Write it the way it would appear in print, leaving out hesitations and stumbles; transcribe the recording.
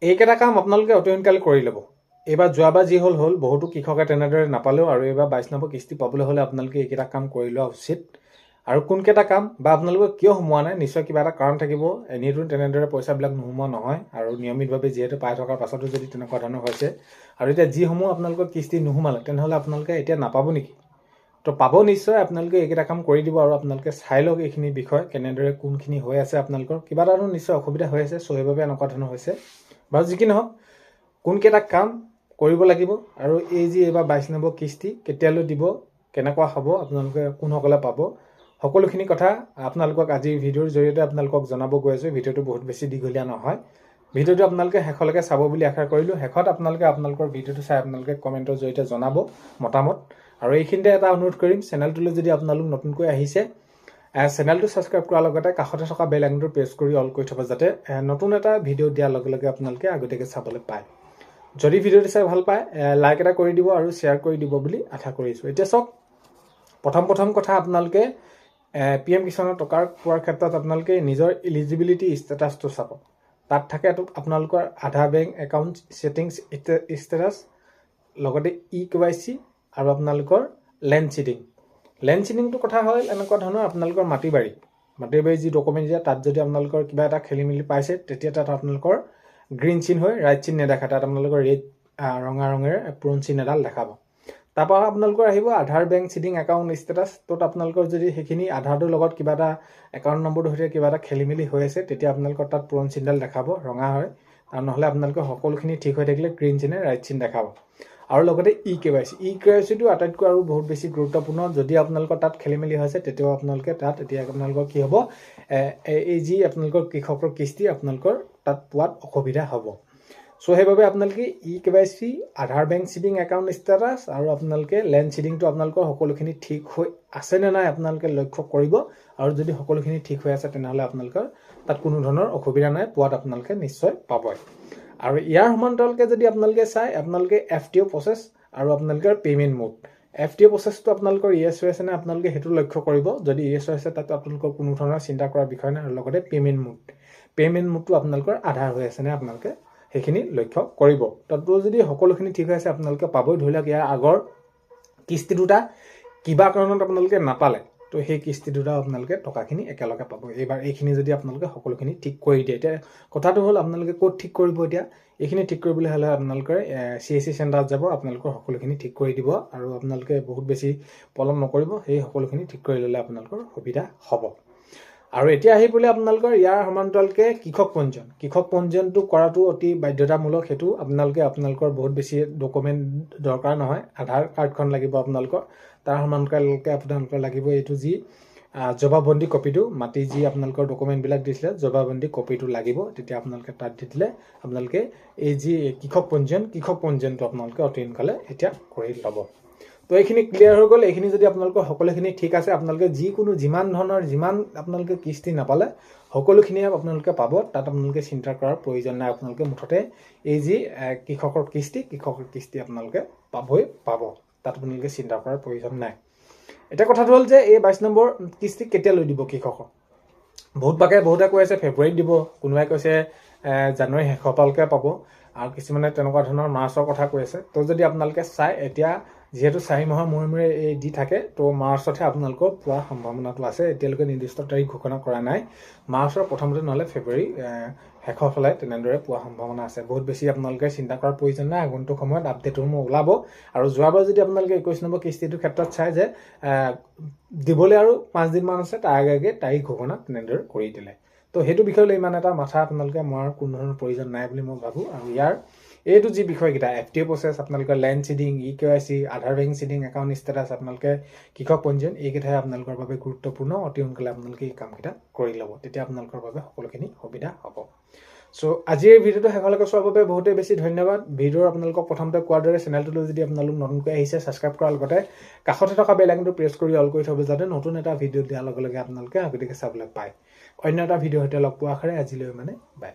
এইকেইটা কাম আপোনালোকে অতি সোনকালে কৰি ল'ব। এইবাৰ যোৱাবাৰ যি হ'ল বহুতো কৃষকে তেনেদৰে নাপালেও আৰু এইবাৰ 22 নম্বৰ কিস্তি পাবলৈ হ'লে আপোনালোকে এইকেইটা কাম কৰি লোৱা উচিত। আৰু কোনকেইটা কাম বা আপোনালোকৰ কিয় সোমোৱা নাই, নিশ্চয় কিবা এটা কাৰণ থাকিব। এনেইতো তেনেদৰে পইচাবিলাক নোসোমোৱা নহয়, আৰু নিয়মিতভাৱে যিহেতু পাই থকাৰ পাছতো যদি তেনেকুৱা ধৰণৰ হৈছে, আৰু এতিয়া যিসমূহ আপোনালোকৰ কিস্তি নোসোমালে তেনেহ'লে আপোনালোকে এতিয়া নাপাব নেকি? তো পাব নিশ্চয়। আপোনালোকে এইকেইটা কাম কৰি দিব, আৰু আপোনালোকে চাই লওক এইখিনি বিষয় কেনেদৰে কোনখিনি হৈ আছে। আপোনালোকৰ কিবা এটা নিশ্চয় অসুবিধা হৈ আছে, চ' সেইবাবে এনেকুৱা ধৰণৰ হৈছে। বাৰু যি কি নহওক, কোনকেইটা কাম কৰিব লাগিব আৰু এই যি এইবাৰ 22 নম্বৰ কিস্তি কেতিয়ালৈ দিব, কেনেকুৱা হ'ব, আপোনালোকে কোনসকলে পাব, সকলোখিনি কথা আপোনালোকক আজিৰ ভিডিঅ'ৰ জৰিয়তে আপোনালোকক জনাব গৈ আছোঁ। ভিডিঅ'টো বহুত বেছি দীঘলীয়া নহয়। ভিডিঅ'টো আপোনালোকে শেষলৈকে চাব বুলি আশা কৰিলোঁ। শেষত আপোনালোকে আপোনালোকৰ ভিডিঅ'টো চাই আপোনালোকে কমেণ্টৰ জৰিয়তে জনাব মতামত। আৰু এইখিনিতে এটা অনুৰোধ কৰিম, চেনেলটোলৈ যদি আপোনালোক নতুনকৈ আহিছে, চেনেলটো ছাবস্ক্ৰাইব কৰাৰ লগতে কাষতে থকা বেল আইকনটো প্ৰেছ কৰি অল কৰি থ'ব, যাতে নতুন এটা ভিডিঅ' দিয়াৰ লগে লগে আপোনালোকে আগতীয়াকৈ চাবলৈ পায়। যদি ভিডিঅ'টো চাই ভাল পায়, লাইক এটা কৰি দিব আৰু শ্বেয়াৰ কৰি দিব বুলি আশা কৰিছোঁ। এতিয়া চাওক, প্ৰথম কথা আপোনালোকে PM কিষাণৰ টকাৰ পোৱাৰ ক্ষেত্ৰত আপোনালোকে নিজৰ এলিজিবিলিটি ষ্টেটাছটো চাব। তাত থাকে আপোনালোকৰ আধাৰ বেংক একাউণ্ট ছেটিংছ ষ্টেটাছ, লগতে EKYC আৰু আপোনালোকৰ লেণ্ড চিডিং। লেণ্ড চিডিংটো কথা হ'ল এনেকুৱা ধৰণৰ, আপোনালোকৰ মাটি বাৰী যি ডকুমেণ্ট দিয়ে, তাত যদি আপোনালোকৰ কিবা এটা খেলি মেলি পাইছে, তেতিয়া তাত আপোনালোকৰ গ্ৰীণ চিন হৈ ৰাইট চিন নেদেখায়, তাত আপোনালোকৰ ৰেড ৰঙা ৰঙেৰে পূৰণ চিন এডাল দেখাব। তাৰপৰা আপোনালোকৰ আহিব আধাৰ বেংক চিডিং একাউণ্ট ষ্টেটাছ। ত'ত আপোনালোকৰ যদি সেইখিনি আধাৰটোৰ লগত কিবা এটা একাউণ্ট নম্বৰটোৰ সৈতে কিবা এটা খেলি মেলি হৈ আছে, তেতিয়া আপোনালোকৰ তাত পূৰণ চিনডাল দেখাব, ৰঙা হয়। আৰু নহ'লে আপোনালোকৰ সকলোখিনি ঠিক হৈ থাকিলে গ্ৰীণ চিনে ৰাইট চিন দেখাব। আৰু লগতে EKYCটো আটাইতকৈ আৰু বহুত বেছি গুৰুত্বপূৰ্ণ। যদি আপোনালোকৰ তাত খেলি মেলি হৈছে, তেতিয়াও আপোনালোকে তাত এতিয়া আপোনালোকৰ কি হ'ব, এই যি আপোনালোকৰ কৃষকৰ কিস্তি আপোনালোকৰ তাত পোৱাত অসুবিধা হ'ব। চ' সেইবাবে আপোনালোকে EKYC, আধাৰ বেংক চিডিং একাউণ্ট ষ্টেটাছ আৰু আপোনালোকে লেণ্ড চিডিংটো আপোনালোকৰ সকলোখিনি ঠিক হৈ আছেনে নাই আপোনালোকে লক্ষ্য কৰিব। আৰু যদি সকলোখিনি ঠিক হৈ আছে, তেনেহ'লে আপোনালোকৰ তাত কোনো ধৰণৰ অসুবিধা নাই, পোৱাত আপোনালোকে নিশ্চয় পাবই। আৰু ইয়াৰ সমান্তৰালকৈ যদি আপোনালোকে চাই, আপোনালোকে FTO প্ৰচেছ আৰু আপোনালোকৰ পে'মেণ্ট মোড। FTO প্ৰচেছটো আপোনালোকৰ ইয়েছ হৈ আছে নে আপোনালোকে সেইটো লক্ষ্য কৰিব। যদি ইয়েছ হৈ আছে, তাত আপোনালোকৰ কোনো ধৰণৰ চিন্তা কৰাৰ বিষয় নাই। আৰু লগতে পে'মেণ্ট মোডটো আপোনালোকৰ আধাৰ হৈ আছে নে আপোনালোকে সেইখিনি লক্ষ্য কৰিব। তাতো যদি সকলোখিনি ঠিক হৈ আছে, আপোনালোকে পাবই। ধৰি লওক ইয়াৰ আগৰ কিস্তি দুটা কিবা কাৰণত আপোনালোকে নাপালে, তো সেই কিস্তি দুটা আপোনালোকে টকাখিনি একেলগে পাব। এইবাৰ এইখিনি যদি আপোনালোকে সকলোখিনি ঠিক কৰি দিয়ে, এতিয়া কথাটো হ'ল আপোনালোকে ক'ত ঠিক কৰিব। এতিয়া এইখিনি ঠিক কৰিবলৈ হ'লে আপোনালোকে CSC চেণ্টাৰত যাব, আপোনালোকৰ সকলোখিনি ঠিক কৰি দিব। আৰু আপোনালোকে বহুত বেছি পলম নকৰিব, সেই সকলোখিনি ঠিক কৰি ল'লে আপোনালোকৰ সুবিধা হ'ব। আৰু এতিয়া আহি পৰিলে আপোনালোকৰ ইয়াৰ সমান্তৰালকৈ কৃষক পঞ্জীয়নটো কৰাটো অতি বাধ্যতামূলক। সেইটো আপোনালোকৰ বহুত বেছি ডকুমেণ্ট দৰকাৰ নহয়। আধাৰ কাৰ্ডখন লাগিব আপোনালোকৰ, তাৰ সমান্তৰালকৈ আপোনালোকৰ লাগিব এইটো যি জবাববন্দী কপিটো, মাটি যি আপোনালোকৰ ডকুমেণ্টবিলাক দিছিলে, জবাববন্দী কপিটো লাগিব। তেতিয়া আপোনালোকে তাত দি দিলে আপোনালোকে এই যি কৃষক পঞ্জীয়নটো আপোনালোকে অতি সোনকালে এতিয়া কৰি ল'ব। তো এইখিনি ক্লিয়াৰ হৈ গ'ল। এইখিনি যদি আপোনালোকৰ সকলোখিনি ঠিক আছে, আপোনালোকে যিমান আপোনালোকে কিস্তি নাপালে, সকলোখিনিয়ে আপোনালোকে পাব। তাত আপোনালোকে চিন্তা কৰাৰ প্ৰয়োজন নাই। আপোনালোকে মুঠতে এই যি কৃষকৰ কিস্তি আপোনালোকে পাব। তাত আপোনালোকে চিন্তা কৰাৰ প্ৰয়োজন নাই। এতিয়া কথাটো হ'ল যে এই 22 নম্বৰ কিস্তি কেতিয়ালৈ দিব কৃষকক। বহুতে কৈ আছে ফেব্ৰুৱাৰীত দিব, কোনোবাই কৈছে জানুৱাৰী শেষৰপালকৈ পাব, আৰু কিছুমানে তেনেকুৱা ধৰণৰ মাৰ্চৰ কথা কৈ আছে। তো যদি আপোনালোকে চাই, এতিয়া যিহেতু 4 মাহৰ মূৰে এই দি থাকে, তো মাৰ্চতহে আপোনালোকৰ পোৱাৰ সম্ভাৱনাটো আছে। এতিয়ালৈকে নিৰ্দিষ্ট তাৰিখ ঘোষণা কৰা নাই। মাৰ্চৰ প্ৰথমতে নহ'লে ফেব্ৰুৱাৰী শেষৰ ফালে তেনেদৰে পোৱাৰ সম্ভাৱনা আছে। বহুত বেছি আপোনালোকে চিন্তা কৰাৰ প্ৰয়োজন নাই। আগন্তুক সময়ত আপডেটসমূহ ওলাব। আৰু যোৱাবাৰ যদি আপোনালোকে 21 নম্বৰ কিস্তিটোৰ ক্ষেত্ৰত চাই যে দিবলৈ আৰু 5 দিনমান আছে, তাৰ আগে তাৰিখ ঘোষণা তেনেদৰে কৰি দিলে। তো সেইটো বিষয়লৈ ইমান এটা মাথা আপোনালোকে মৰাৰ কোনো ধৰণৰ প্ৰয়োজন নাই বুলি মই ভাবোঁ। আৰু এইটো যি বিষয়কেইটা FTO প্ৰচেছ, আপোনালোকৰ লেণ্ড চিডিং, EKYC, আধাৰ বেংক চিডিং একাউণ্ট ষ্টেটাছ, আপোনালোকে কৃষক পঞ্জীয়ন, এইকেইটাই আপোনালোকৰ বাবে গুৰুত্বপূৰ্ণ। অতি সোনকালে আপোনালোকে এই কামকেইটা কৰি ল'ব, তেতিয়া আপোনালোকৰ বাবে সকলোখিনি সুবিধা হ'ব। চ' আজিৰ ভিডিঅ'টো শেষলৈকে চোৱাৰ বাবে বহুতেই বেছি ধন্যবাদ। ভিডিঅ'ৰ আপোনালোকক প্ৰথমতে কোৱাৰ দৰে চেনেলটোলৈ যদি আপোনালোক নতুনকৈ আহিছে, ছাবস্ক্ৰাইব কৰাৰ লগতে কাষতে থকা বেল আইকনটো প্ৰেছ কৰি অল কৰি থ'ব, যাতে নতুন এটা ভিডিঅ' দিয়াৰ লগে লগে আপোনালোকে আগতীয়াকৈ চাবলৈ পায়। অন্য এটা ভিডিঅ'ৰ সৈতে লগ পোৱাৰ আশাৰে আজিলৈ বাই।